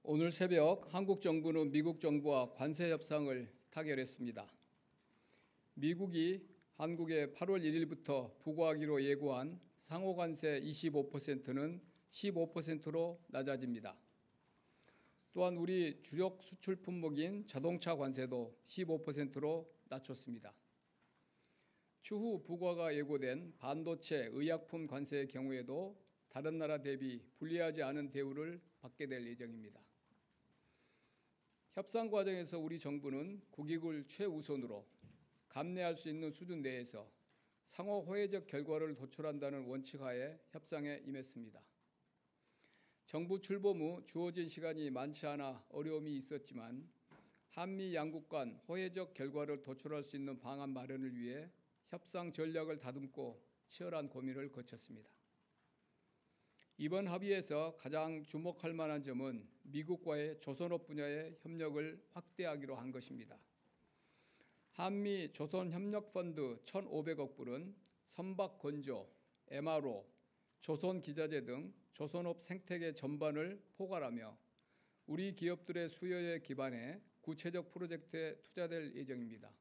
오늘 새벽 한국 정부는 미국 정부와 관세 협상을 타결했습니다. 미국이 한국에 8월 1일부터 부과하기로 예고한 상호 관세 25%는 15%로 낮아집니다. 또한 우리 주력 수출 품목인 자동차 관세도 15%로 낮췄습니다. 추후 부과가 예고된 반도체, 의약품 관세의 경우에도 다른 나라 대비 불리하지 않은 대우를 받게 될 예정입니다. 협상 과정에서 우리 정부는 국익을 최우선으로 감내할 수 있는 수준 내에서 상호 호혜적 결과를 도출한다는 원칙하에 협상에 임했습니다. 정부 출범 후 주어진 시간이 많지 않아 어려움이 있었지만 한미 양국 간 호혜적 결과를 도출할 수 있는 방안 마련을 위해 협상 전략을 다듬고 치열한 고민을 거쳤습니다. 이번 합의에서 가장 주목할 만한 점은 미국과의 조선업 분야의 협력을 확대하기로 한 것입니다. 한미 조선협력펀드 1,500억 불은 선박 건조, MRO, 조선기자재 등 조선업 생태계 전반을 포괄하며 우리 기업들의 수요에 기반해 구체적 프로젝트에 투자될 예정입니다.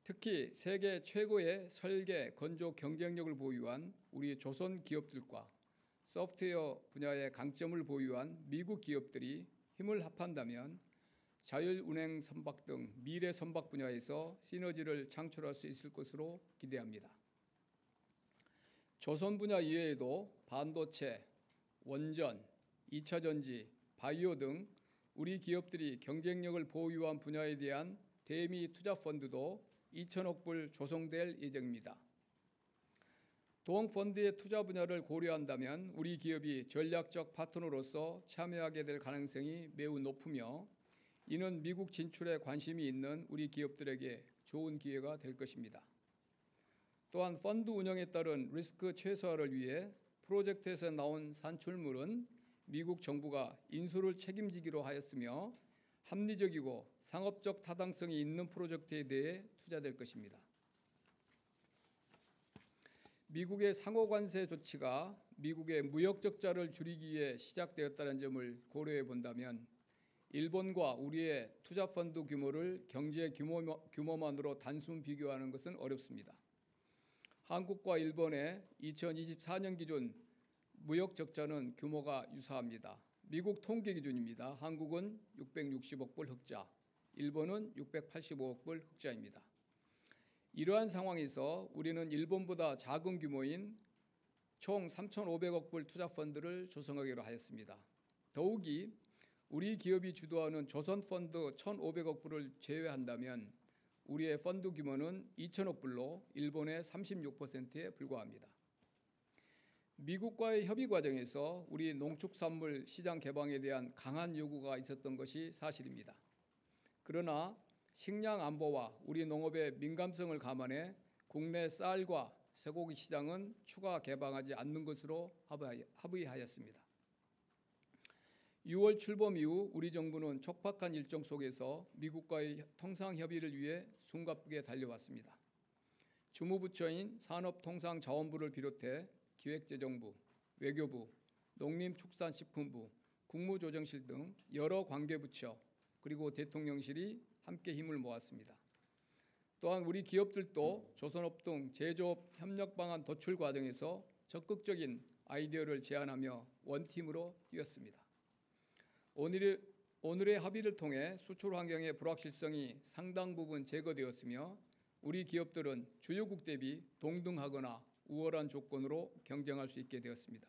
특히 세계 최고의 설계, 건조 경쟁력을 보유한 우리 조선 기업들과 소프트웨어 분야의 강점을 보유한 미국 기업들이 힘을 합한다면 자율운행 선박 등 미래 선박 분야에서 시너지를 창출할 수 있을 것으로 기대합니다. 조선 분야 이외에도 반도체, 원전, 2차 전지, 바이오 등 우리 기업들이 경쟁력을 보유한 분야에 대한 대미 투자 펀드도 2천억 불 조성될 예정입니다. 동펀드의 투자 분야를 고려한다면 우리 기업이 전략적 파트너로서 참여하게 될 가능성이 매우 높으며 이는 미국 진출에 관심이 있는 우리 기업들에게 좋은 기회가 될 것입니다. 또한 펀드 운영에 따른 리스크 최소화를 위해 프로젝트에서 나온 산출물은 미국 정부가 인수를 책임지기로 하였으며 합리적이고 상업적 타당성이 있는 프로젝트에 대해 투자될 것입니다. 미국의 상호 관세 조치가 미국의 무역 적자를 줄이기 위해 시작되었다는 점을 고려해 본다면 일본과 우리의 투자 펀드 규모를 경제 규모만으로 단순 비교하는 것은 어렵습니다. 한국과 일본의 2024년 기준 무역 적자는 규모가 유사합니다. 미국 통계 기준입니다. 한국은 660억 불 흑자, 일본은 685억 불 흑자입니다. 이러한 상황에서 우리는 일본보다 작은 규모인 총 3,500억 불 투자 펀드를 조성하기로 하였습니다. 더욱이 우리 기업이 주도하는 조선 펀드 1,500억 불을 제외한다면 우리의 펀드 규모는 2천억 불로 일본의 36%에 불과합니다. 미국과의 협의 과정에서 우리 농축산물 시장 개방에 대한 강한 요구가 있었던 것이 사실입니다. 그러나 식량 안보와 우리 농업의 민감성을 감안해 국내 쌀과 쇠고기 시장은 추가 개방하지 않는 것으로 합의하였습니다. 6월 출범 이후 우리 정부는 촉박한 일정 속에서 미국과의 통상 협의를 위해 숨가쁘게 달려왔습니다. 주무부처인 산업통상자원부를 비롯해 기획재정부, 외교부, 농림축산식품부, 국무조정실 등 여러 관계부처 그리고 대통령실이 함께 힘을 모았습니다. 또한 우리 기업들도 조선업 등 제조업 협력 방안 도출 과정에서 적극적인 아이디어를 제안하며 원팀으로 뛰었습니다. 오늘의 합의를 통해 수출 환경의 불확실성이 상당 부분 제거되었으며 우리 기업들은 주요국 대비 동등하거나 우월한 조건으로 경쟁할 수 있게 되었습니다.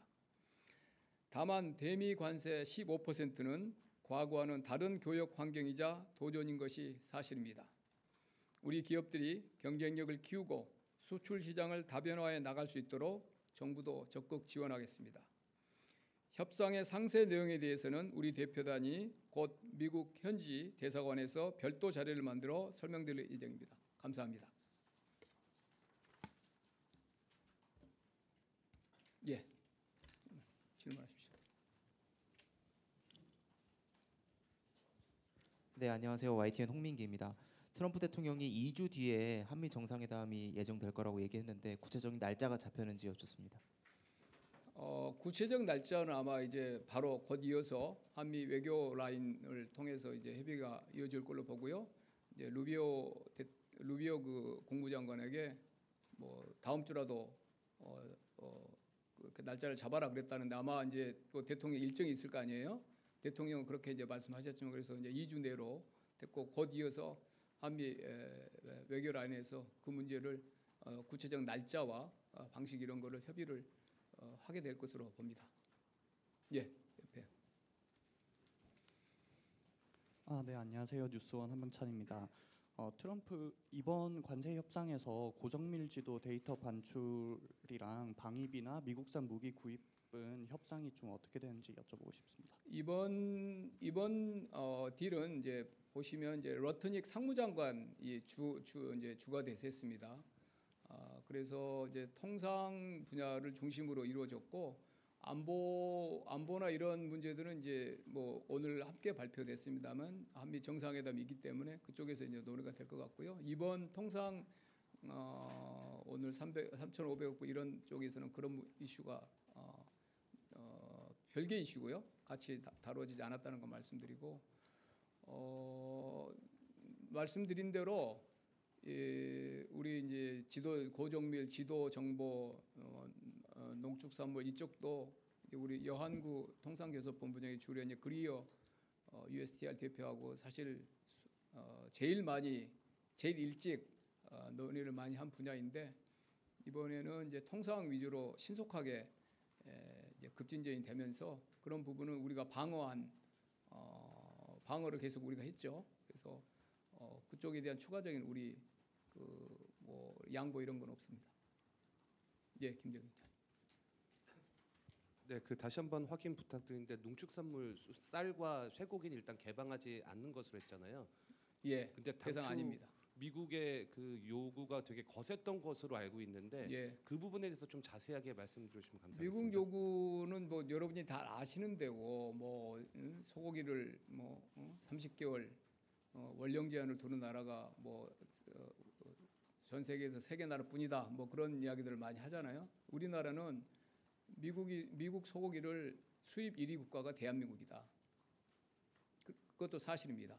다만 대미 관세 15%는 과거와는 다른 교역 환경이자 도전인 것이 사실입니다. 우리 기업들이 경쟁력을 키우고 수출 시장을 다변화해 나갈 수 있도록 정부도 적극 지원하겠습니다. 협상의 상세 내용에 대해서는 우리 대표단이 곧 미국 현지 대사관에서 별도 자료를 만들어 설명드릴 예정입니다. 감사합니다. 예, 질문하십시오. 네, 안녕하세요. YTN 홍민기입니다. 트럼프 대통령이 2주 뒤에 한미 정상회담이 예정될 거라고 얘기했는데 구체적인 날짜가 잡혔는지 여쭙습니다. 구체적 날짜는 아마 이제 바로 곧 이어서 한미 외교 라인을 통해서 이제 협의가 이어질 걸로 보고요. 이제 루비오 그 국무장관에게 뭐 다음 주라도 그 날짜를 잡아라 그랬다는데 아마 이제 또 대통령 일정이 있을 거 아니에요. 대통령은 그렇게 이제 말씀하셨지만 그래서 이제 2주 내로 됐고 곧 이어서 한미 외교 라인에서 그 문제를 구체적 날짜와 방식 이런 거를 협의를 하게 될 것으로 봅니다. 예, 옆에. 네, 안녕하세요. 뉴스원 한병찬입니다. 트럼프 이번 관세 협상에서 고정밀지도 데이터 반출이랑 방위비나 미국산 무기 구입은 협상이 좀 어떻게 되는지 여쭤보고 싶습니다. 이번 딜은 이제 보시면 이제 러트닉 상무장관이 이제 주가 대세했습니다. 그래서 이제 통상 분야를 중심으로 이루어졌고 안보나 이런 문제들은 이제 뭐 오늘 함께 발표됐습니다만 한미 정상회담이 있기 때문에 그쪽에서 이제 논의가 될 것 같고요. 이번 통상 오늘 3,500억 불 이런 쪽에서는 그런 이슈가 별개 이슈고요. 같이 다뤄지지 않았다는 거 말씀드리고 말씀드린 대로 우리 이제 고정밀 지도 정보 농축산물 이쪽도 우리 여한구 통상교섭본부장이 주로 이제 그리어 USTR 대표하고 사실 제일 일찍 논의를 많이 한 분야인데 이번에는 이제 통상 위주로 신속하게 이제 급진전이 되면서 그런 부분은 우리가 방어를 계속 우리가 했죠. 그래서 그쪽에 대한 추가적인 우리 뭐 양보 이런 건 없습니다. 예, 김정희. 네, 다시 한번 확인 부탁드리는데 농축산물 쌀과 쇠고기는 일단 개방하지 않는 것으로 했잖아요. 예, 근데 대상 아닙니다. 미국의 그 요구가 되게 거셌던 것으로 알고 있는데 예. 그 부분에 대해서 좀 자세하게 말씀드리시면 감사하겠습니다. 미국 요구는 뭐 여러분이 다 아시는 데고 뭐 소고기를 뭐 30개월 원령 제한을 두는 나라가 뭐 전 세계에서 3개 나라뿐이다. 뭐 그런 이야기들을 많이 하잖아요. 우리나라는 미국 소고기를 수입 1위 국가가 대한민국이다. 그것도 사실입니다.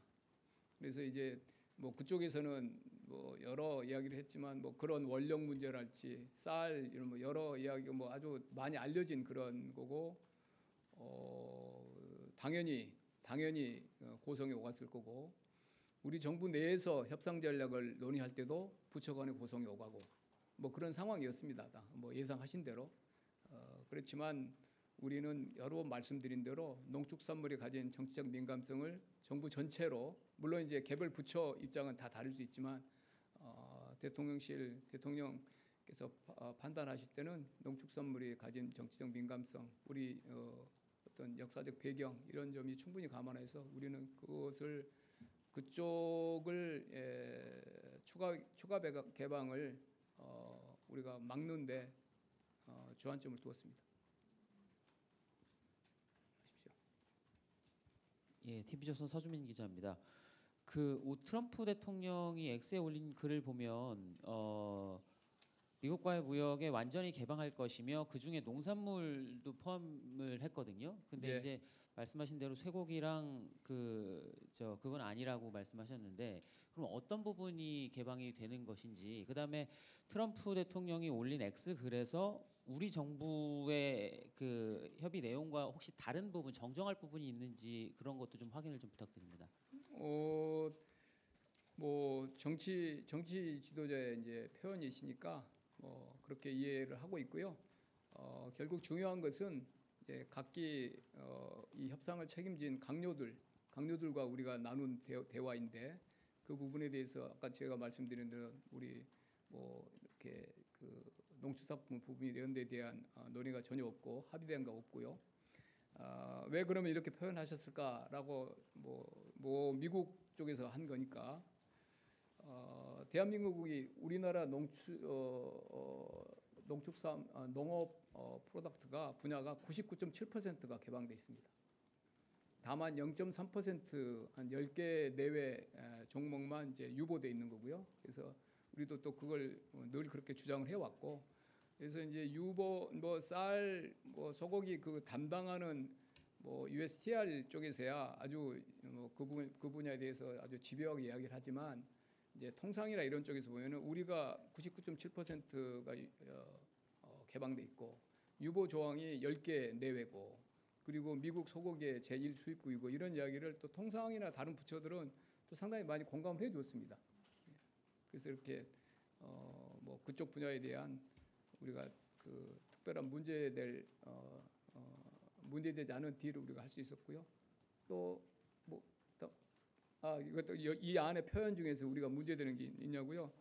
그래서 이제 뭐 그쪽에서는 뭐 여러 이야기를 했지만 뭐 그런 원령 문제랄지 쌀 이런 뭐 여러 이야기가 뭐 아주 많이 알려진 그런 거고 당연히 고성에 오갔을 거고 우리 정부 내에서 협상 전략을 논의할 때도 부처 간에 고성에 오가고 뭐 그런 상황이었습니다. 뭐 예상하신 대로 그렇지만 우리는 여러 번 말씀드린 대로 농축산물이 가진 정치적 민감성을 정부 전체로 물론 이제 개별 부처 입장은 다 다를 수 있지만 대통령께서 판단하실 때는 농축산물이 가진 정치적 민감성, 우리 어떤 역사적 배경 이런 점이 충분히 감안해서 우리는 그쪽을 추가 개방을 우리가 막는데 주안점을 두었습니다. 하십시오. 예, TV조선 서주민 기자입니다. 트럼프 대통령이 X에 올린 글을 보면 미국과의 무역에 완전히 개방할 것이며 그 중에 농산물도 포함을 했거든요. 근데 예. 이제 말씀하신 대로 쇠고기랑 그건 아니라고 말씀하셨는데 그럼 어떤 부분이 개방이 되는 것인지 그다음에 트럼프 대통령이 올린 X 글에서 우리 정부의 그 협의 내용과 혹시 다른 부분 정정할 부분이 있는지 그런 것도 좀 확인을 좀 부탁드립니다. 뭐 정치 지도자의 이제 표현이시니까 그렇게 이해를 하고 있고요. 결국 중요한 것은 이제 각기 이 협상을 책임진 강요들과 우리가 나눈 대화인데 그 부분에 대해서 아까 제가 말씀드린 대로 우리 뭐 이렇게 농축산물 부분 이런 데 대한 논의가 전혀 없고 합의된 거 없고요. 왜 그러면 이렇게 표현하셨을까라고 뭐 미국 쪽에서 한 거니까 대한민국이 우리나라 농업 프로덕트가 분야가 99.7%가 개방돼 있습니다. 다만 0.3% 한 10개 내외 종목만 이제 유보돼 있는 거고요. 그래서 우리도 또 그걸 늘 그렇게 주장을 해왔고 그래서 이제 유보 쌀 소고기 그 담당하는 USTR 쪽에서야 아주 그 분야에 대해서 아주 집요하게 이야기를 하지만 이제 통상이나 이런 쪽에서 보면은 우리가 99.7%가 개방돼 있고 유보 조항이 10개 내외고 그리고 미국 소고기의 제1 수입국이고 이런 이야기를 또 통상이나 다른 부처들은 또 상당히 많이 공감해 줬습니다. 그래서 이렇게 그쪽 분야에 대한 우리가 그 특별한 문제되지 않은 딜을 우리가 할 수 있었고요. 이것도 이 안에 표현 중에서 우리가 문제되는 게 있냐고요?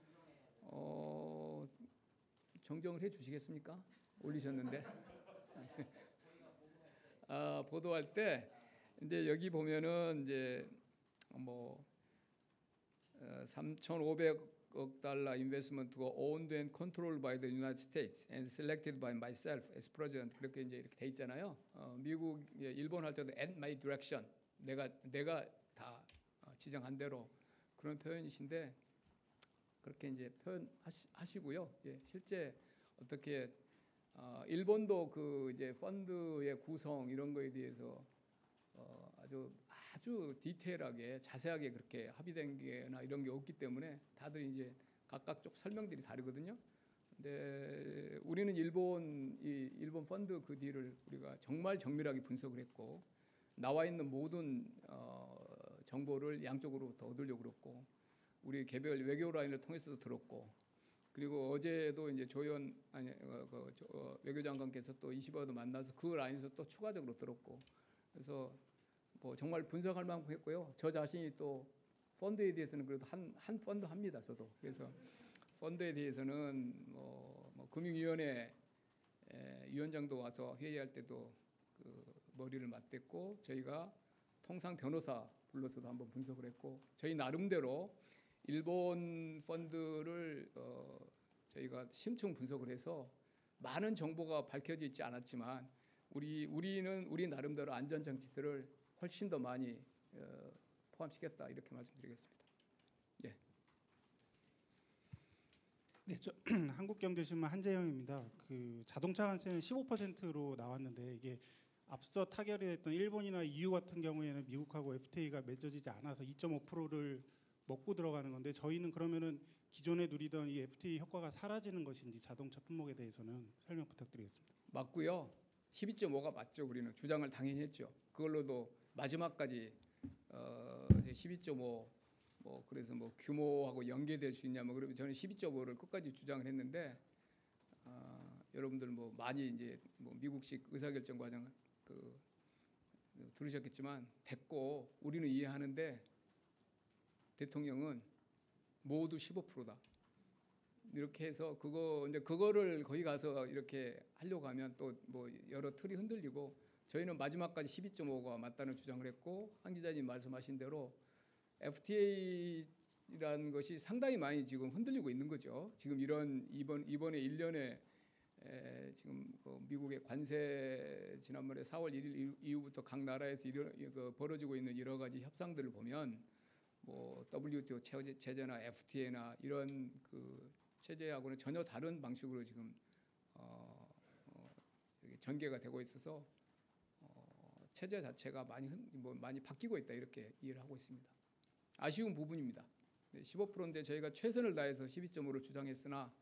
정정을 해 주시겠습니까? 올리셨는데. 보도할 때 이제 여기 보면은 이제 3,500억 달러 인베스트먼트가 owned and controlled by the United States and selected by myself as president 그렇게 이제 이렇게 돼 있잖아요. 미국, 일본 할 때도 at my direction 내가 다 지정한 대로 그런 표현이신데 그렇게 이제 표현하시고요. 실제 어떻게 일본도 그 이제 펀드의 구성 이런 거에 대해서 아주 디테일하게 자세하게 그렇게 합의된 게나 이런 게 없기 때문에 다들 이제 각각 쪽 설명들이 다르거든요. 근데 우리는 일본 펀드 그 딜을 우리가 정말 정밀하게 분석을 했고 나와 있는 모든 정보를 양쪽으로부터 얻으려고 그랬고 우리 개별 외교 라인을 통해서도 들었고 그리고 어제도 이제 외교장관께서 또 20여도 만나서 그 라인에서 또 추가적으로 들었고 그래서 정말 분석할 만큼 했고요. 저 자신이 또 펀드에 대해서는 그래도 한 펀드 합니다. 저도 그래서 펀드에 대해서는 금융위원회 위원장도 와서 회의할 때도 그 머리를 맞댔고 저희가 통상 변호사 불러서도 한번 분석을 했고 저희 나름대로 일본 펀드를 저희가 심층 분석을 해서 많은 정보가 밝혀져 있지 않았지만 우리 나름대로 안전 장치들을 훨씬 더 많이 포함시켰다 이렇게 말씀드리겠습니다. 예. 네, 저 한국경제신문 한재영입니다. 그 자동차 관세는 15%로 나왔는데 이게 앞서 타결이 됐던 일본이나 EU 같은 경우에는 미국하고 FTA가 맺어지지 않아서 2.5%를 먹고 들어가는 건데 저희는 그러면은 기존에 누리던 이 FTA 효과가 사라지는 것인지 자동차 품목에 대해서는 설명 부탁드리겠습니다. 맞고요. 12.5가 맞죠. 우리는 주장을 당연히 했죠. 그걸로도 마지막까지 12.5 그래서 규모하고 연계될 수 있냐 그러면 저는 12.5를 끝까지 주장을 했는데 여러분들 많이 이제 미국식 의사결정 과정 들으셨겠지만 됐고 우리는 이해하는데 대통령은 모두 15%다. 이렇게 해서 그거를 거기 가서 이렇게 하려고 하면 또 여러 틀이 흔들리고 저희는 마지막까지 12.5가 맞다는 주장을 했고 한 기자님 말씀하신 대로 FTA라는 것이 상당히 많이 지금 흔들리고 있는 거죠. 지금 이번에 1년에 지금 미국의 관세 지난번에 4월 1일 이후부터 각 나라에서 벌어지고 있는 여러 가지 협상들을 보면 WTO 체제나 FTA나 이런 그 체제하고는 전혀 다른 방식으로 지금 전개가 되고 있어서 체제 자체가 많이 바뀌고 있다 이렇게 이해를 하고 있습니다. 아쉬운 부분입니다. 15%인데 저희가 최선을 다해서 12.5를 주장했으나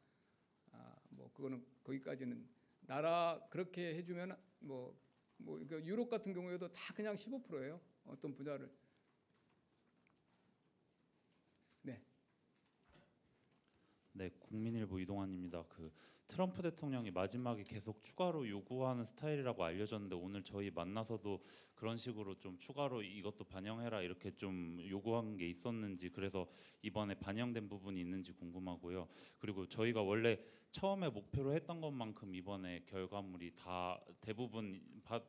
그거는 거기까지는 나라 그렇게 해주면 유럽 같은 경우에도 다 그냥 15%예요. 어떤 분야를. 네, 국민일보 이동환입니다. 그 트럼프 대통령이 마지막에 계속 추가로 요구하는 스타일이라고 알려졌는데 오늘 저희 만나서도 그런 식으로 좀 추가로 이것도 반영해라 이렇게 좀 요구한 게 있었는지 그래서 이번에 반영된 부분이 있는지 궁금하고요. 그리고 저희가 원래 처음에 목표로 했던 것만큼 이번에 결과물이 다 대부분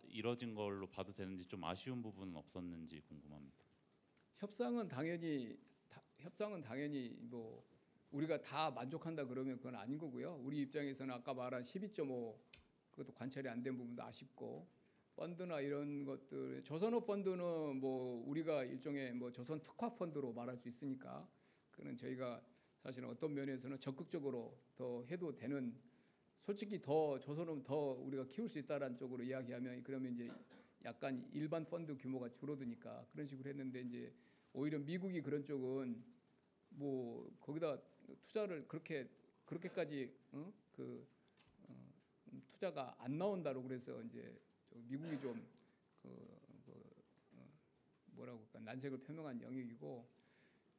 이뤄진 걸로 봐도 되는지 좀 아쉬운 부분은 없었는지 궁금합니다. 협상은 당연히 우리가 다 만족한다 그러면 그건 아닌 거고요. 우리 입장에서는 아까 말한 12.5 그것도 관찰이 안 된 부분도 아쉽고 펀드나 이런 것들 조선업 펀드는 우리가 일종의 조선 특화 펀드로 말할 수 있으니까 그는 저희가 사실은 어떤 면에서는 적극적으로 더 해도 되는 솔직히 더 조선은 더 우리가 키울 수 있다라는 쪽으로 이야기하면 그러면 이제 약간 일반 펀드 규모가 줄어드니까 그런 식으로 했는데 이제 오히려 미국이 그런 쪽은 뭐 거기다 투자를 그렇게까지 투자가 안 나온다고 그래서 이제 미국이 좀 뭐라고 할까 난색을 표명한 영역이고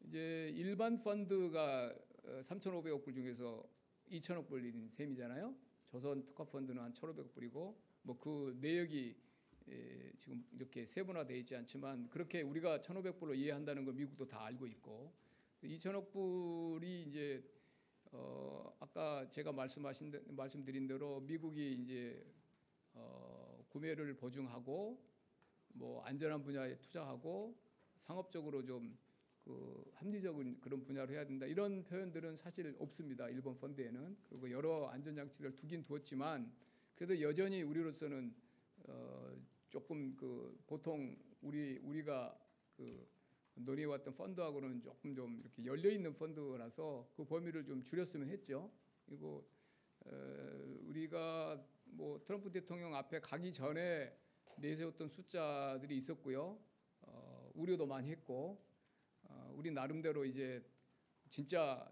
이제 일반 펀드가 3,500억 불 중에서 2천억 불인 셈이잖아요. 조선 특화 펀드는 한 1,500억 불이고 뭐 그 내역이 지금 이렇게 세분화되어 있지 않지만 그렇게 우리가 1,500불로 이해한다는 걸 미국도 다 알고 있고 2천억 불이 이제 아까 제가 말씀드린 대로 미국이 이제 구매를 보증하고 뭐 안전한 분야에 투자하고 상업적으로 좀 합리적인 그런 분야로 해야 된다 이런 표현들은 사실 없습니다. 일본 펀드에는. 그리고 여러 안전장치를 두긴 두었지만 그래도 여전히 우리로서는 조금 보통 우리가 논의해왔던 펀드하고는 조금 좀 이렇게 열려 있는 펀드라서 그 범위를 좀 줄였으면 했죠. 그리고 우리가 뭐 트럼프 대통령 앞에 가기 전에 내세웠던 숫자들이 있었고요. 우려도 많이 했고 우리 나름대로 이제 진짜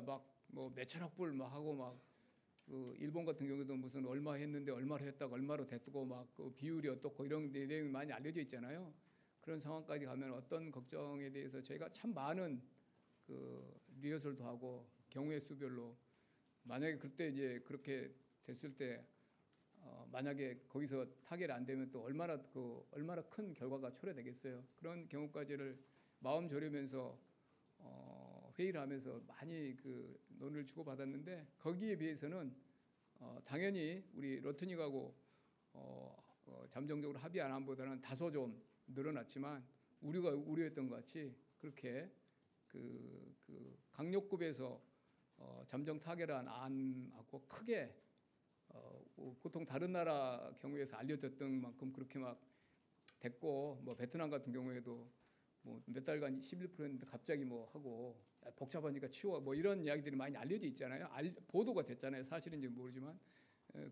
막 뭐 몇천억 불 막 하고 막 일본 같은 경우도 무슨 얼마 했는데 얼마로 했다고 얼마로 됐고 막 비율이 어떻고 이런 내용이 많이 알려져 있잖아요. 그런 상황까지 가면 어떤 걱정에 대해서 저희가 참 많은 리허설도 하고 경우의 수별로 만약에 그때 이제 그렇게 됐을 때 만약에 거기서 타결이 안 되면 또 얼마나 큰 결과가 초래되겠어요. 그런 경우까지를 마음 졸이면서 회의를 하면서 많이 논의를 주고받았는데 거기에 비해서는 당연히 우리 러트닉하고 잠정적으로 합의 안 한보다는 다소 좀 늘어났지만 우리가 우려했던 것 같이 그렇게 강력급에서 잠정 타결한 안하고 크게 보통 다른 나라 경우에서 알려졌던 만큼 그렇게 막 됐고 뭐 베트남 같은 경우에도 뭐 몇 달간 11%였는데 갑자기 뭐 하고 복잡하니까 치워 뭐 이런 이야기들이 많이 알려져 있잖아요. 보도가 됐잖아요. 사실인지 모르지만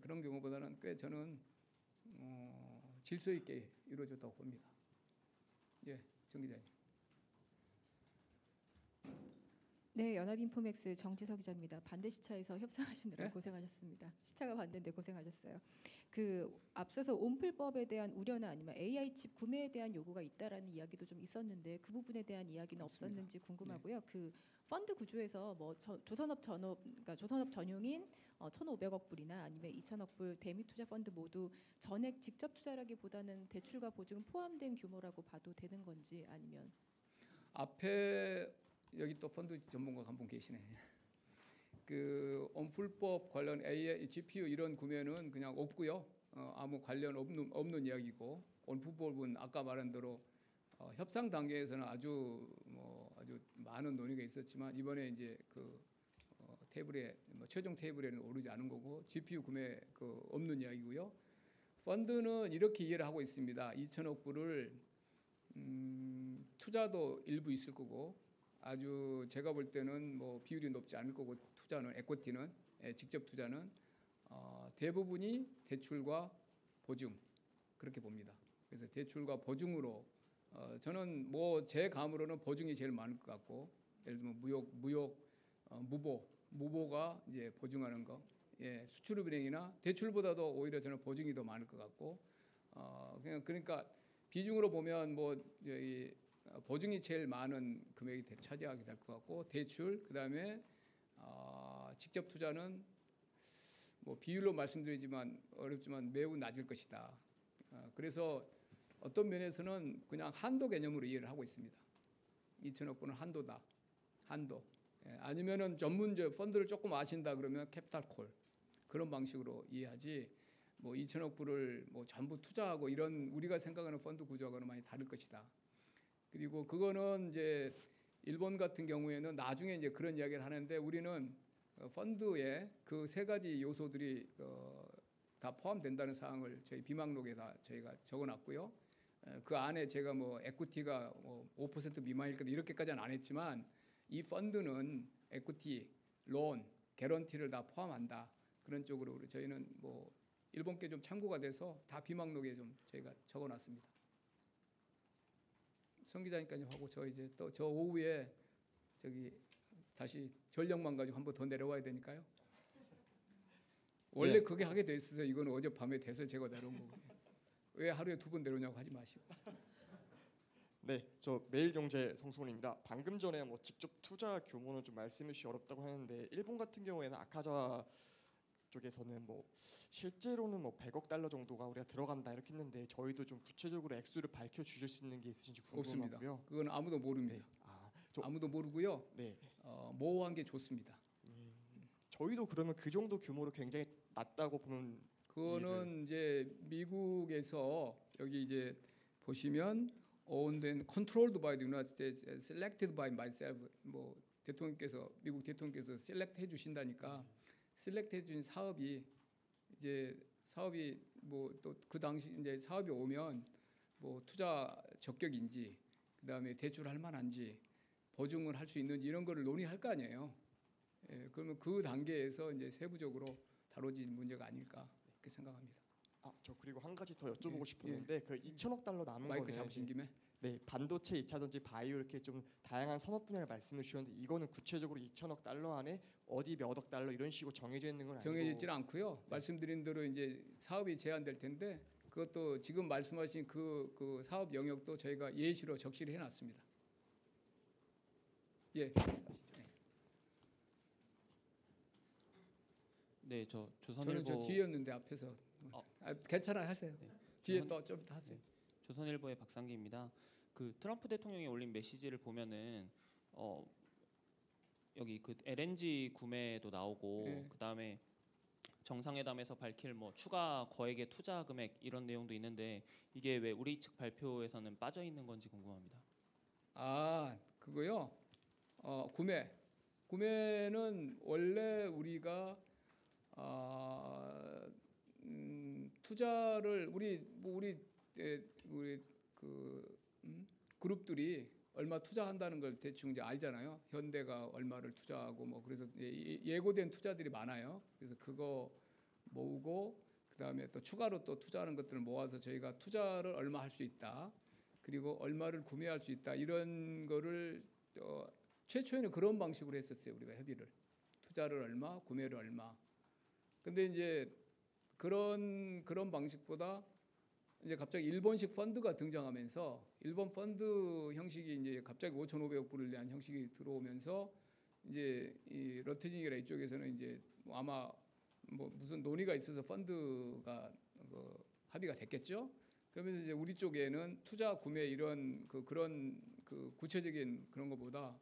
그런 경우보다는 꽤 저는 질서 있게 이루어졌다고 봅니다. 예, 정 기자님. 네, 연합인포맥스 정지석 기자입니다. 반대 시차에서 협상하시느라 네? 고생하셨습니다. 시차가 반대인데 고생하셨어요. 앞서서 온풀법에 대한 우려나 아니면 AI 칩 구매에 대한 요구가 있다라는 이야기도 좀 있었는데 그 부분에 대한 이야기는 없습니다. 없었는지 궁금하고요. 펀드 구조에서 뭐 조선업 전용인 1,500억 불이나 아니면 2천억 불 대미 투자 펀드 모두 전액 직접 투자라기보다는 대출과 보증 포함된 규모라고 봐도 되는 건지 아니면 앞에 여기 또 펀드 전문가 한 분 계시네. 온풀법 관련 AI, GPU 이런 구매는 그냥 없고요. 아무 관련 없는 이야기고 온풀법은 아까 말한 대로 협상 단계에서는 아주 많은 논의가 있었지만 이번에 이제 테이블에 최종 테이블에는 오르지 않은 거고 GPU 구매 없는 이야기고요. 펀드는 이렇게 이해를 하고 있습니다. 2천억 불을 투자도 일부 있을 거고 아주 제가 볼 때는 뭐 비율이 높지 않을 거고 투자는 에코티는 직접 투자는 대부분이 대출과 보증 그렇게 봅니다. 그래서 대출과 보증으로 저는 뭐 제 감으로는 보증이 제일 많을 것 같고 예를 들면 무보가 이제 보증하는 거, 수출은행이나 대출보다도 오히려 저는 보증이 더 많을 것 같고 그러니까 비중으로 보면 보증이 제일 많은 금액이 차지하게 될 것 같고 대출 그다음에 직접 투자는 뭐 비율로 말씀드리지만 어렵지만 매우 낮을 것이다. 그래서 어떤 면에서는 그냥 한도 개념으로 이해를 하고 있습니다. 2천억 불은 한도다. 한도. 아니면은 전문적 펀드를 조금 아신다 그러면 캐피탈콜 그런 방식으로 이해하지. 뭐 2천억 불을 뭐 전부 투자하고 이런 우리가 생각하는 펀드 구조하고는 많이 다를 것이다. 그리고 그거는 이제 일본 같은 경우에는 나중에 이제 그런 이야기를 하는데 우리는 펀드에 그 세 가지 요소들이 다 포함된다는 사항을 저희 비망록에 다 저희가 적어놨고요. 그 안에 제가 뭐 에퀴티가 5% 미만일 거다 이렇게까지는 안 했지만 이 펀드는 에퀴티, 론, 개런티를 다 포함한다. 그런 쪽으로 저희는 뭐 일본께 좀 참고가 돼서 다 비망록에 좀 저희가 적어놨습니다. 성 기자님까지 하고 저 이제 또 저 오후에 저기 다시 전력만 가지고 한번 더 내려와야 되니까요. 원래 그게 하게 돼 있어서 이건 어젯밤에 돼서 제가 내려온 거고요. 왜 하루에 2번 내려오냐고 하지 마시고. 네, 저 매일경제 성수원입니다. 방금 전에 뭐 직접 투자 규모는 좀 말씀해 주시 어렵다고 하는데 일본 같은 경우에는 아카자와 쪽에서는 뭐 실제로는 뭐 100억 달러 정도가 우리가 들어간다 이렇게 했는데 저희도 좀 구체적으로 액수를 밝혀 주실 수 있는 게 있으신지 없습니다. 궁금하고요. 그건 아무도 모릅니다. 네. 아무도 모르고요. 네. 모호한 게 좋습니다. 저희도 그러면 그 정도 규모로 굉장히 낮다고 보면 그거는 이제 미국에서 여기 이제 보시면 owned and controlled by the United States, selected by myself. 뭐 대통령께서 미국 대통령께서 셀렉트 해주신다니까 셀렉트 해준 사업이 이제 사업이 뭐 또 그 당시 이제 사업이 오면 뭐 투자 적격인지 그다음에 대출할 만한지 보증을 할 수 있는지 이런 거를 논의할 거 아니에요. 예, 그러면 그 단계에서 이제 세부적으로 다뤄진 문제가 아닐까 그렇게 생각합니다. 저 그리고 한 가지 더 여쭤보고 예, 싶었는데 그 2천억 달러 남은 마이크 거는 잡으신 김에 네, 반도체, 2차 전지, 바이오 이렇게 좀 다양한 산업 분야를 말씀해 주셨는데 이거는 구체적으로 2천억 달러 안에 어디 몇 억 달러 이런 식으로 정해져 있는 건 아니고 정해지지는 않고요. 말씀드린 대로 이제 사업이 제한될 텐데 그것도 지금 말씀하신 그 사업 영역도 저희가 예시로 적시를 해놨습니다. 예. 네, 저 저는 조선일보 저 뒤였는데 앞에서 괜찮아요 하세요. 네. 뒤에 또 좀 이따 하세요. 조선일보의 박상기입니다. 그 트럼프 대통령이 올린 메시지를 보면은 여기 그 LNG 구매도 나오고 네. 그다음에 정상회담에서 밝힐 뭐 추가 거액의 투자 금액 이런 내용도 있는데 이게 왜 우리 측 발표에서는 빠져 있는 건지 궁금합니다. 그거요. 구매는 원래 우리가 투자를 우리 그룹들이 얼마 투자한다는 걸 대충 이제 알잖아요. 현대가 얼마를 투자하고 뭐 그래서 예고된 투자들이 많아요. 그래서 그거 모으고 그다음에 또 추가로 또 투자하는 것들을 모아서 저희가 투자를 얼마 할 수 있다. 그리고 얼마를 구매할 수 있다. 이런 거를 최초에는 그런 방식으로 했었어요. 우리가 협의를. 투자를 얼마, 구매를 얼마. 근데 이제 그런 방식보다 이제 갑자기 일본식 펀드가 등장하면서 일본 펀드 형식이 이제 갑자기 5,500억 불을 대한 형식이 들어오면서 이제 이 러트징이라 이쪽에서는 이제 뭐 아마 뭐 무슨 논의가 있어서 펀드가 합의가 됐겠죠. 그러면서 이제 우리 쪽에는 투자 구매 이런 그런 구체적인 그런 것보다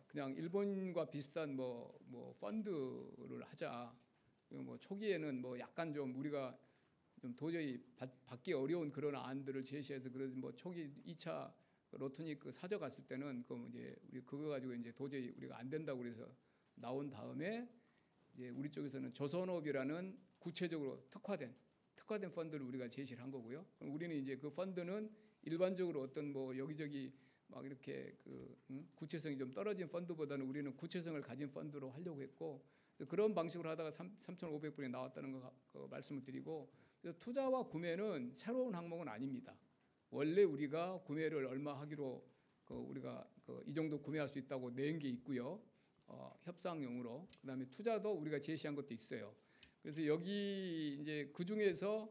그냥 일본과 비슷한 뭐 펀드를 하자. 뭐 초기에는 뭐 약간 좀 우리가 좀 도저히 받기 어려운 그런 안들을 제시해서 그런 뭐 초기 2차 로트닉 사저 갔을 때는 그 이제 우리 그거 가지고 이제 도저히 우리가 안 된다고 그래서 나온 다음에 이제 우리 쪽에서는 조선업이라는 구체적으로 특화된 펀드를 우리가 제시를 한 거고요. 그럼 우리는 이제 그 펀드는 일반적으로 어떤 뭐 여기저기 막 이렇게 구체성이 좀 떨어진 펀드보다는 우리는 구체성을 가진 펀드로 하려고 했고 그래서 그런 방식으로 하다가 3,500불이 나왔다는 거 말씀을 드리고 그래서 투자와 구매는 새로운 항목은 아닙니다. 원래 우리가 구매를 얼마 하기로 우리가 이 정도 구매할 수 있다고 낸 게 있고요. 협상용으로 그다음에 투자도 우리가 제시한 것도 있어요. 그래서 여기 이제 그 중에서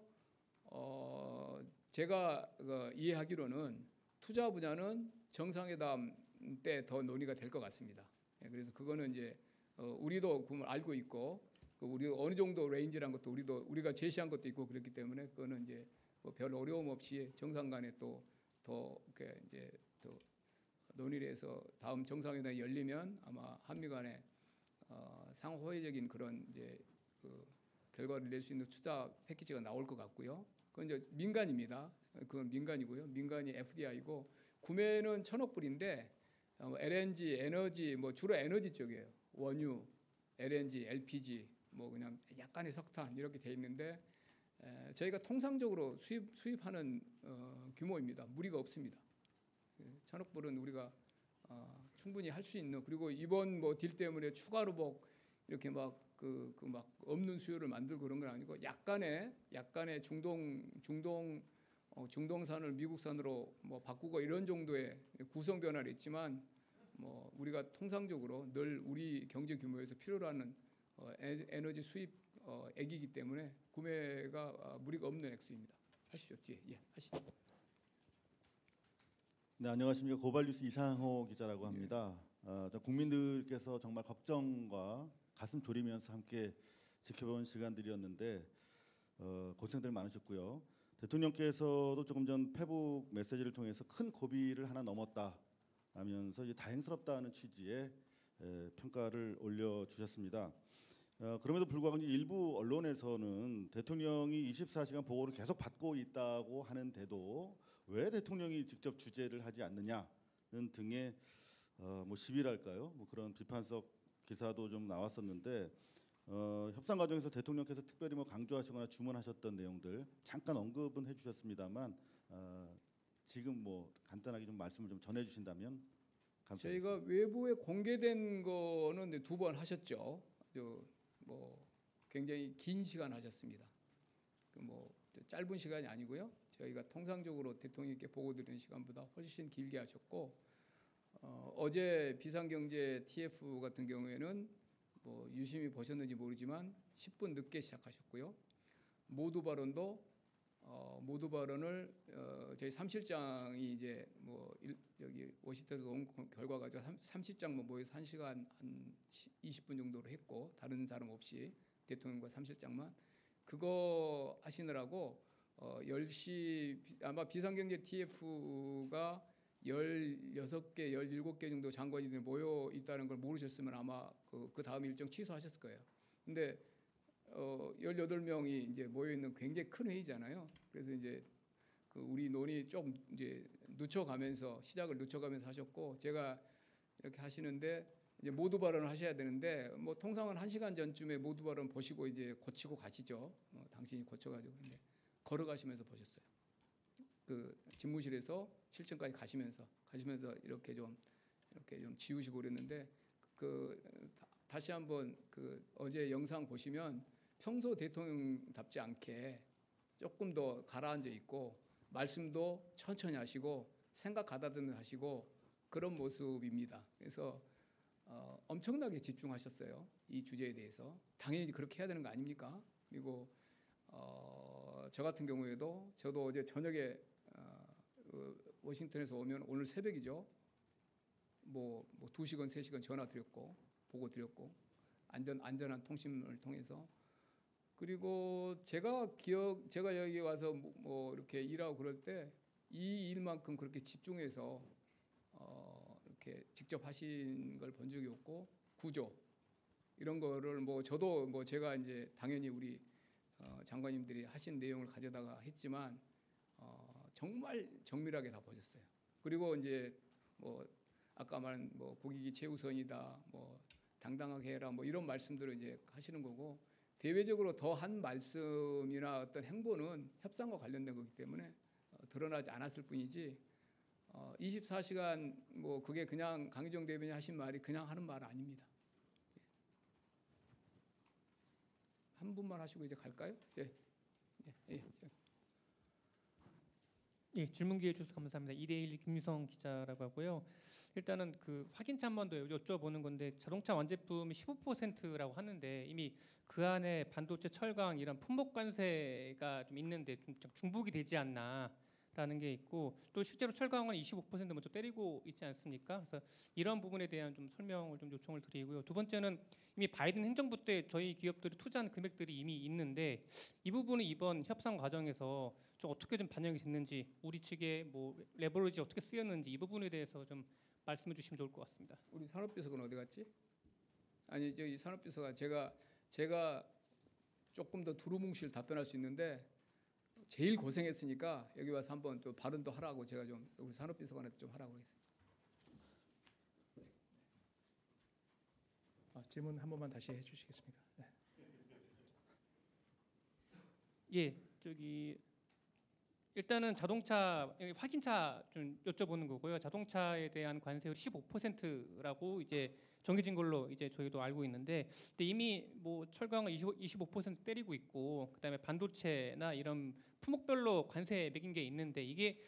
제가 이해하기로는 투자 분야는 정상회담 때 더 논의가 될 것 같습니다. 그래서 그거는 이제 우리도 그걸 알고 있고 우리 어느 정도 레인지라는 것도 우리가 제시한 것도 있고 그렇기 때문에 그거는 이제 뭐 별 어려움 없이 정상 간에 또 더 이렇게 이제 또 논의를 해서 다음 정상회담이 열리면 아마 한미 간에 상호회적인 그런 이제 결과를 낼 수 있는 투자 패키지가 나올 것 같고요. 그건 이제 민간입니다. 그건 민간이고요. 민간이 FDI고 구매는 1,000억 불인데 LNG, 에너지 뭐 주로 에너지 쪽이에요. 원유, LNG, LPG 뭐 그냥 약간의 석탄 이렇게 돼 있는데 저희가 통상적으로 수입하는 규모입니다. 무리가 없습니다. 1,000억 불은 우리가 충분히 할 수 있는 그리고 이번 뭐 딜 때문에 추가로 뭐 이렇게 막 막 없는 수요를 만들고 그런 건 아니고 약간의 중동산을 미국산으로 뭐 바꾸고 이런 정도의 구성 변화는 있지만 뭐 우리가 통상적으로 늘 우리 경제 규모에서 필요로 하는 에너지 수입 액이기 때문에 구매가 무리가 없는 액수입니다. 하시죠. 뒤에 하시죠. 네, 안녕하십니까. 고발뉴스 이상호 기자라고 합니다. 국민들께서 정말 걱정과 가슴 졸이면서 함께 지켜본 시간들이었는데 고생들 많으셨고요. 대통령께서도 조금 전 페북 메시지를 통해서 큰 고비를 하나 넘었다 하면서 이제 다행스럽다는 취지의 평가를 올려주셨습니다. 그럼에도 불구하고 일부 언론에서는 대통령이 24시간 보고를 계속 받고 있다고 하는데도 왜 대통령이 직접 주재를 하지 않느냐는 등의 뭐 시비랄까요? 뭐 그런 비판적 기사도 좀 나왔었는데 협상 과정에서 대통령께서 특별히 뭐 강조하시거나 주문하셨던 내용들 잠깐 언급은 해주셨습니다만 지금 뭐 간단하게 좀 말씀을 좀 전해주신다면 감사하겠습니다. 저희가 외부에 공개된 거는 2번 하셨죠. 뭐 굉장히 긴 시간 하셨습니다. 뭐 짧은 시간이 아니고요. 저희가 통상적으로 대통령께 보고 드리는 시간보다 훨씬 길게 하셨고 어제 비상경제 TF 같은 경우에는 뭐 유심히 보셨는지 모르지만 10분 늦게 시작하셨고요. 모두 발언을 저희 3실장이 이제 뭐 여기 워싱턴에서 온 결과 가지고 3실장만 모여서 1시간 한 20분 정도로 했고 다른 사람 없이 대통령과 3실장만 그거 하시느라고 10시 아마 비상경제 TF가 16개, 17개 정도 장관님들 모여 있다는 걸 모르셨으면 아마 그 다음 일정 취소하셨을 거예요. 근데 18명이 이제 모여 있는 굉장히 큰 회의잖아요. 그래서 이제 우리 논의 좀 이제 시작을 늦춰가면서 하셨고 제가 이렇게 하시는데 이제 모두 발언을 하셔야 되는데 뭐 통상은 1시간 전쯤에 모두 발언 보시고 이제 고치고 가시죠. 당신이 고쳐가지고 근데 걸어가시면서 보셨어요. 그 집무실에서 7층까지 가시면서 이렇게 좀 지우시고 그랬는데 다시 한번 어제 영상 보시면 평소 대통령답지 않게 조금 더 가라앉아 있고 말씀도 천천히 하시고 생각 가다듬어 하시고 그런 모습입니다. 그래서 엄청나게 집중하셨어요. 이 주제에 대해서. 당연히 그렇게 해야 되는 거 아닙니까? 그리고 저 같은 경우에도 저도 어제 저녁에 워싱턴에서 오면 오늘 새벽이죠. 뭐 2시간, 3시간 전화 드렸고 보고 드렸고 안전한 통신을 통해서 그리고 제가 여기 와서 뭐 이렇게 일하고 그럴 때 이 일만큼 그렇게 집중해서 이렇게 직접 하신 걸 본 적이 없고 구조 이런 거를 뭐 저도 뭐 제가 이제 당연히 우리 장관님들이 하신 내용을 가져다가 했지만 정말 정밀하게 다 보셨어요. 그리고 이제 뭐 아까 말한 뭐 국익이 최우선이다, 뭐 당당하게 해라, 뭐 이런 말씀들을 이제 하시는 거고 대외적으로 더 한 말씀이나 어떤 행보는 협상과 관련된 거기 때문에 드러나지 않았을 뿐이지 24시간 뭐 그게 그냥 강희정 대변인이 하신 말이 그냥 하는 말 아닙니다. 한 분만 하시고 이제 갈까요? 예, 질문 기회 주셔서 감사합니다. 2대1 김유성 기자라고 하고요. 일단은 그 확인차 한 번 더 여쭤보는 건데 자동차 완제품이 15%라고 하는데 이미 그 안에 반도체, 철강 이런 품목 관세가 좀 있는데 좀 중복이 되지 않나라는 게 있고 또 실제로 철강은 25% 먼저 때리고 있지 않습니까? 그래서 이런 부분에 대한 좀 설명을 좀 요청을 드리고요. 두 번째는 이미 바이든 행정부 때 저희 기업들이 투자한 금액들이 이미 있는데 이 부분은 이번 협상 과정에서 좀 어떻게 좀 반영이 됐는지 우리 측의 뭐 레버리지 어떻게 쓰였는지 이 부분에 대해서 좀 말씀해 주시면 좋을 것 같습니다. 우리 산업비서관 어디 갔지? 아니 저기 산업비서관 제가 조금 더 두루뭉실 답변할 수 있는데 제일 고생했으니까 여기 와서 한번 또 발언도 하라고 제가 좀 우리 산업비서관한테 좀 하라고 하겠습니다. 질문 한 번만 다시 해주시겠습니까? 네. 예, 저기 일단은 자동차 확인차 좀 여쭤보는 거고요. 자동차에 대한 관세율 15%라고 이제 정해진 걸로 이제 저희도 알고 있는데, 근데 이미 뭐 철강을 25% 때리고 있고, 그다음에 반도체나 이런 품목별로 관세 매긴 게 있는데 이게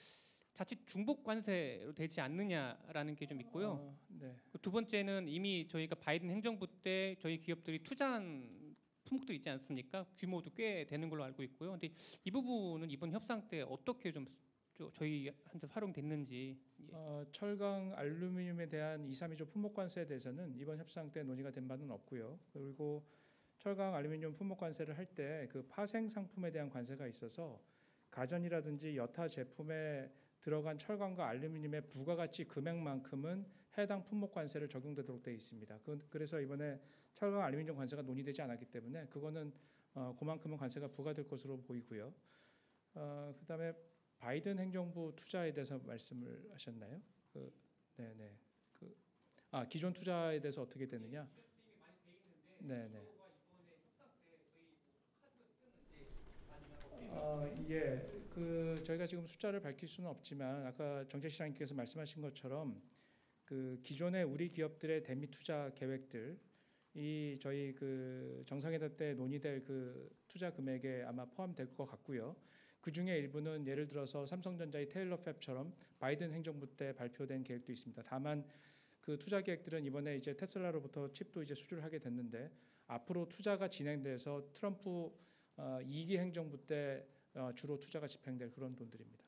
자칫 중복 관세로 되지 않느냐라는 게 좀 있고요. 네. 두 번째는 이미 저희가 바이든 행정부 때 저희 기업들이 투자한 품목들 있지 않습니까? 규모도 꽤 되는 걸로 알고 있고요. 근데 이 부분은 이번 협상 때 어떻게 좀 저희한테 활용됐는지. 철강, 알루미늄에 대한 2, 3위조 품목 관세에 대해서는 이번 협상 때 논의가 된 바는 없고요. 그리고 철강, 알루미늄 품목 관세를 할 때 그 파생 상품에 대한 관세가 있어서 가전이라든지 여타 제품에 들어간 철강과 알루미늄의 부가가치 금액만큼은 해당 품목 관세를 적용되도록 되어 있습니다. 그래서 이번에 철강, 알루미늄 관세가 논의되지 않았기 때문에 그거는 그만큼은 관세가 부과될 것으로 보이고요. 그다음에 바이든 행정부 투자에 대해서 말씀을 하셨나요? 네네. 기존 투자에 대해서 어떻게 되느냐? 네네. 예, 저희가 지금 숫자를 밝힐 수는 없지만 아까 정책시장님께서 말씀하신 것처럼 그 기존의 우리 기업들의 대미 투자 계획들, 이 저희 그 정상회담 때 논의될 그 투자 금액에 아마 포함될 것 같고요. 그 중에 일부는 예를 들어서 삼성전자의 테일러 팹처럼 바이든 행정부 때 발표된 계획도 있습니다. 다만 그 투자 계획들은 이번에 이제 테슬라로부터 칩도 이제 수주를 하게 됐는데 앞으로 투자가 진행돼서 트럼프 2기 행정부 때 주로 투자가 집행될 그런 돈들입니다.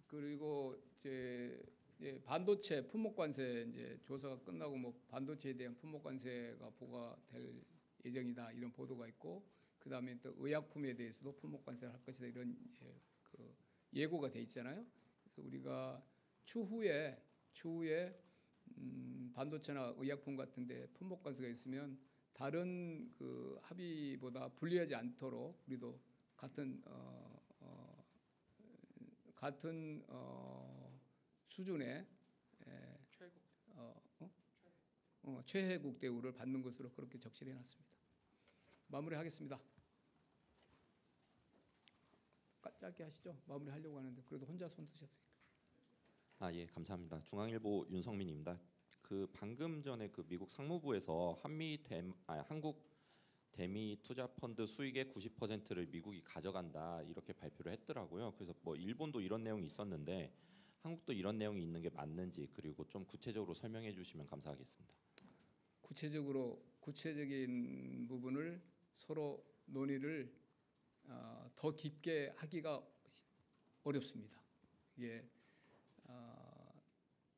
그리고 이제 반도체 품목 관세 이제 조사가 끝나고 뭐 반도체에 대한 품목 관세가 부과될 예정이다 이런 보도가 있고, 그다음에 또 의약품에 대해서도 품목 관세를 할 것이다 이런 그 예고가 돼 있잖아요. 그래서 우리가 추후에 반도체나 의약품 같은데 품목 관세가 있으면 다른 그 합의보다 불리하지 않도록 우리도 같은 수준의 최혜국 대우를 받는 것으로 그렇게 적시해 놨습니다. 마무리하겠습니다. 짧게 하시죠. 마무리하려고 하는데 그래도 혼자 손 드셨으니까. 예, 감사합니다. 중앙일보 윤성민입니다. 그 방금 전에 그 미국 상무부에서 한국 대미 투자 펀드 수익의 90%를 미국이 가져간다 이렇게 발표를 했더라고요. 그래서 뭐 일본도 이런 내용이 있었는데 한국도 이런 내용이 있는 게 맞는지, 그리고 좀 구체적으로 설명해 주시면 감사하겠습니다. 구체적인 부분을 서로 논의를 더 깊게 하기가 어렵습니다. 이게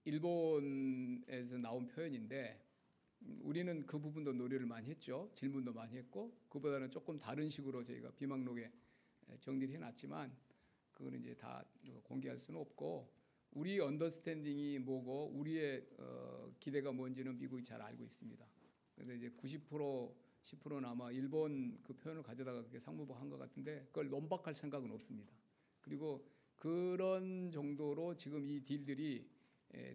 일본에서 나온 표현인데 우리는 그 부분도 논의를 많이 했죠. 질문도 많이 했고 그보다는 조금 다른 식으로 저희가 비망록에 정리를 해놨지만 그거는 이제 다 공개할 수는 없고, 우리 언더스탠딩이 뭐고 우리의 기대가 뭔지는 미국이 잘 알고 있습니다. 그런데 이제 90% 10%는 아마 일본 그 표현을 가져다가 그렇게 상무부 한 것 같은데 그걸 논박할 생각은 없습니다. 그리고 그런 정도로 지금 이 딜들이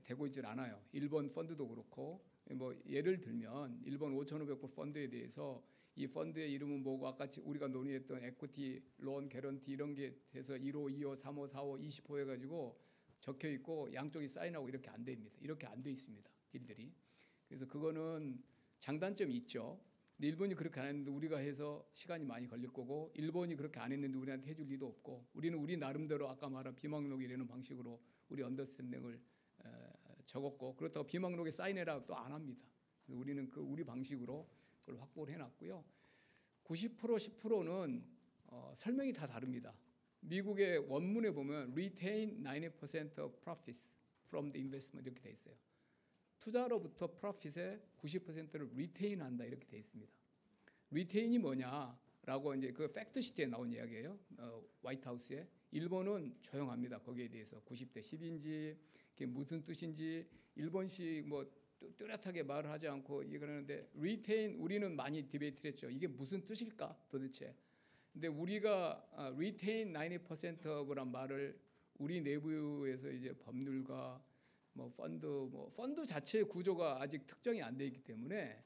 되고 있질 않아요. 일본 펀드도 그렇고, 뭐 예를 들면 일본 5,500불 펀드에 대해서 이 펀드의 이름은 뭐고 아까 우리가 논의했던 에퀴티, 론, 개런티 이런 게 돼서 1호, 2호, 3호, 4호, 20호 해가지고 적혀 있고 양쪽이 사인하고 이렇게 안 됩니다. 이렇게 안 돼 있습니다. 딜들이. 그래서 그거는 장단점이 있죠. 근데 일본이 그렇게 안 했는데 우리가 해서 시간이 많이 걸릴 거고, 일본이 그렇게 안 했는데 우리한테 해줄 리도 없고, 우리는 우리 나름대로 아까 말한 비망록이라는 방식으로 우리 언더스탠딩을 적었고, 그렇다고 비망록에 사인해라 또 안 합니다. 그래서 우리는 그 우리 방식으로 그걸 확보를 해놨고요. 90% 10%는 설명이 다 다릅니다. 미국의 원문에 보면 retain 90% of profits from the investment 이렇게 돼 있어요. 투자로부터 프로핏의 90%를 retain한다 이렇게 돼 있습니다. retain이 뭐냐라고 이제 그 팩트시트에 나온 이야기예요. 화이트하우스에. 일본은 조용합니다. 거기에 대해서 90대 10인지 그게 무슨 뜻인지 일본식 뭐 뚜렷하게 말을 하지 않고 이거는데 retain 우리는 많이 디베이트를 했죠. 이게 무슨 뜻일까 도대체. 근데 우리가 retain 90%란 말을 우리 내부에서 이제 법률가 뭐 펀드 자체의 구조가 아직 특정이 안 돼 있기 때문에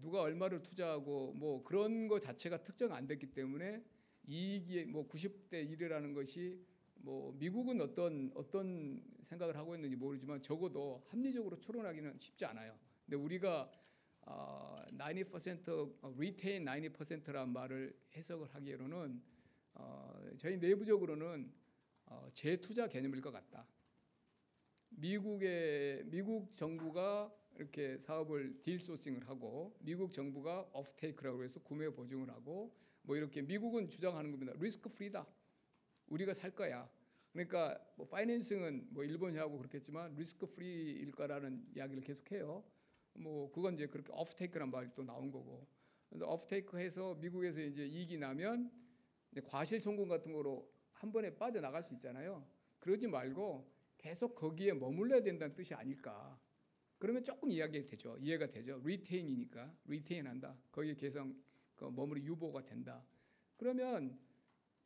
누가 얼마를 투자하고 뭐 그런 거 자체가 특정 안 됐기 때문에 이익이 뭐 90대 1이라는 것이 뭐 미국은 어떤 생각을 하고 있는지 모르지만 적어도 합리적으로 추론하기는 쉽지 않아요. 근데 우리가 90% retain 90%란 말을 해석을 하기로는 저희 내부적으로는 재투자 개념일 것 같다. 미국 정부가 이렇게 사업을 딜 소싱을 하고 미국 정부가 오프테이크라고 해서 구매 보증을 하고 뭐 이렇게 미국은 주장하는 겁니다. 리스크 프리다. 우리가 살 거야. 그러니까 뭐 파이낸싱은 뭐 일본이 하고 그렇겠지만 리스크 프리일 거라는 이야기를 계속해요. 뭐 그건 이제 그렇게 오프테이크란 말이 또 나온 거고. 근데 오프테이크해서 미국에서 이제 이익이 나면 이제 과실 송금 같은 거로 한 번에 빠져나갈 수 있잖아요. 그러지 말고 계속 거기에 머물러야 된다는 뜻이 아닐까. 그러면 조금 이해가 되죠. 리테인이니까 리테인한다. 거기에 계속 머무리 유보가 된다. 그러면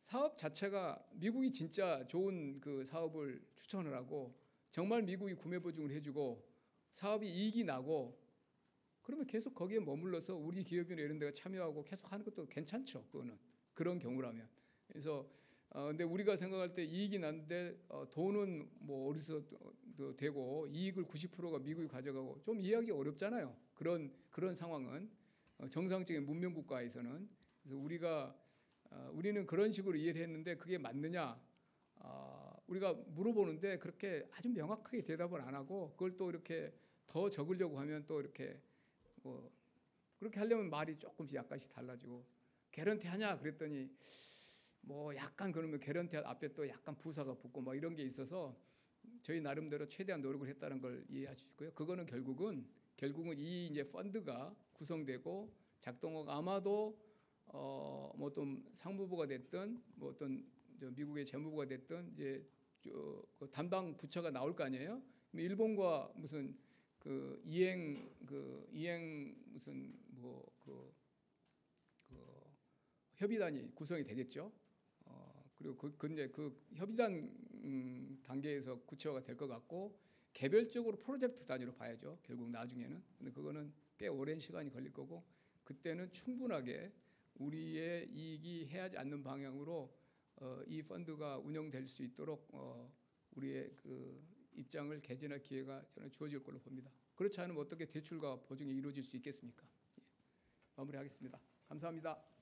사업 자체가 미국이 진짜 좋은 그 사업을 추천을 하고 정말 미국이 구매 보증을 해주고 사업이 이익이 나고 그러면 계속 거기에 머물러서 우리 기업이나 이런 데가 참여하고 계속 하는 것도 괜찮죠. 그거는 그런 경우라면. 그래서 근데 우리가 생각할 때 이익이 났는데 돈은 뭐 어디서 되고 이익을 90%가 미국이 가져가고 좀 이해하기 어렵잖아요. 그런 상황은 정상적인 문명 국가에서는. 그래서 우리는 그런 식으로 이해를 했는데 그게 맞느냐? 우리가 물어보는데 그렇게 아주 명확하게 대답을 안 하고 그걸 또 이렇게 더 적으려고 하면 또 이렇게 뭐 그렇게 하려면 말이 조금씩 약간씩 달라지고 개런티 하냐 그랬더니 뭐 약간 그러면 개런티 앞에 또 약간 부사가 붙고 뭐 이런 게 있어서 저희 나름대로 최대한 노력을 했다는 걸 이해하시고요. 그거는 결국은 이 이제 펀드가 구성되고 작동하고 아마도 뭐 어떤 상무부가 됐든 뭐 어떤 미국의 재무부가 됐든 이제 그 담당 부처가 나올 거 아니에요. 일본과 무슨 그 이행 무슨 뭐 그 협의단이 구성이 되겠죠. 그리고 그 협의단 단계에서 구체화가 될 것 같고 개별적으로 프로젝트 단위로 봐야죠. 결국 나중에는. 근데 그거는 꽤 오랜 시간이 걸릴 거고 그때는 충분하게 우리의 이익이 해하지 않는 방향으로 이 펀드가 운영될 수 있도록 우리의 그 입장을 개진할 기회가 저는 주어질 걸로 봅니다. 그렇지 않으면 어떻게 대출과 보증이 이루어질 수 있겠습니까? 예. 마무리하겠습니다. 감사합니다.